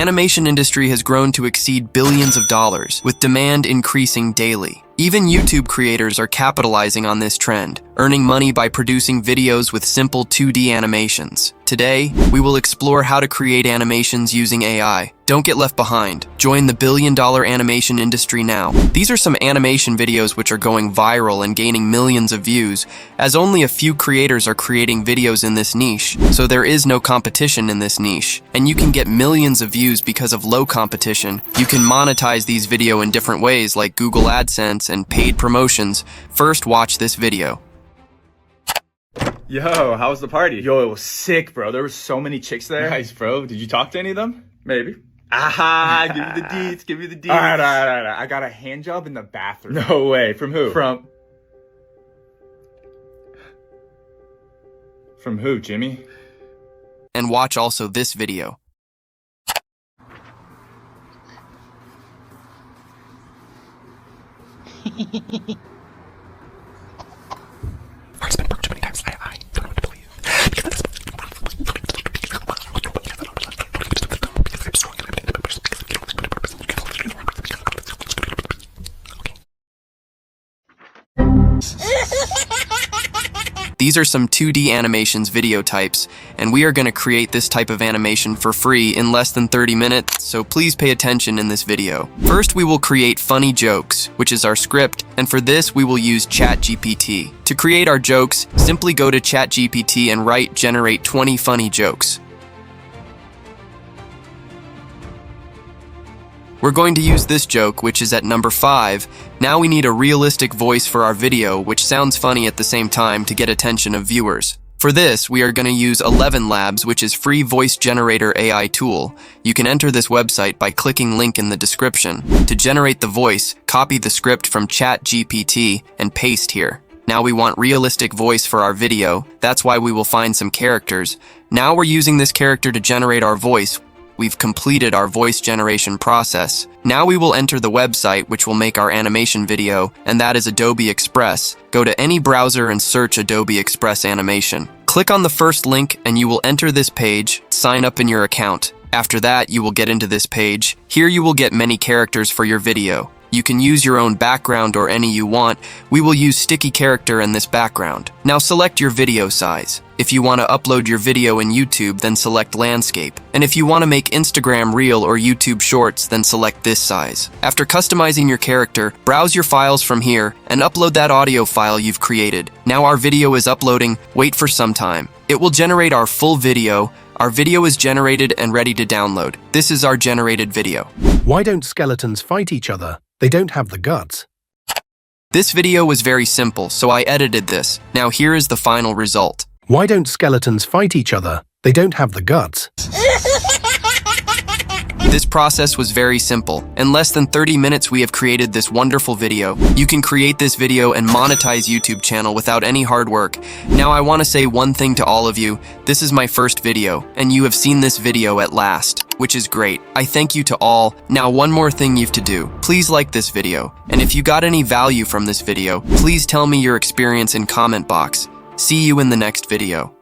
animation industry has grown to exceed billions of dollars, with demand increasing daily. Even YouTube creators are capitalizing on this trend, earning money by producing videos with simple 2D animations. Today, we will explore how to create animations using AI. Don't get left behind. Join the billion-dollar animation industry now. These are some animation videos which are going viral and gaining millions of views, as only a few creators are creating videos in this niche, so there is no competition in this niche. And you can get millions of views because of low competition. You can monetize these videos in different ways like Google AdSense and paid promotions. First, watch this video. Yo, how was the party? Yo, it was sick, bro. There were so many chicks there. Nice, bro. Did you talk to any of them? Maybe. Aha, give me the deets, give me the deets. All right. I got a hand job in the bathroom. No way. From who? From who, Jimmy? And watch also this video. It's been broken too many times. I don't know what to believe. These are some 2D animations video types, and we are going to create this type of animation for free in less than 30 minutes, so please pay attention in this video. First, we will create funny jokes, which is our script, and for this, we will use ChatGPT. To create our jokes, simply go to ChatGPT and write generate 20 funny jokes. We're going to use this joke, which is at number 5. Now we need a realistic voice for our video, which sounds funny at the same time to get attention of viewers. For this, we are going to use 11 Labs, which is free voice generator AI tool. You can enter this website by clicking link in the description. To generate the voice, copy the script from ChatGPT and paste here. Now we want realistic voice for our video. That's why we will find some characters. Now we're using this character to generate our voice. We've completed our voice generation process. Now we will enter the website which will make our animation video, and that is Adobe Express. Go to any browser and search Adobe Express Animation. Click on the first link and you will enter this page, sign up in your account. After that, you will get into this page. Here you will get many characters for your video. You can use your own background or any you want. We will use sticky character in this background. Now select your video size. If you want to upload your video in YouTube, then select landscape. And if you want to make Instagram Reel or YouTube Shorts, then select this size. After customizing your character, browse your files from here and upload that audio file you've created. Now our video is uploading. Wait for some time. It will generate our full video. Our video is generated and ready to download. This is our generated video. Why don't skeletons fight each other? They don't have the guts. This video was very simple, so I edited this. Now here is the final result. Why don't skeletons fight each other? They don't have the guts. This process was very simple. In less than 30 minutes, we have created this wonderful video. You can create this video and monetize YouTube channel without any hard work. Now I want to say one thing to all of you. This is my first video, and you have seen this video at last, which is great. I thank you to all. Now one more thing you have to do. Please like this video. And if you got any value from this video, please tell me your experience in comment box. See you in the next video.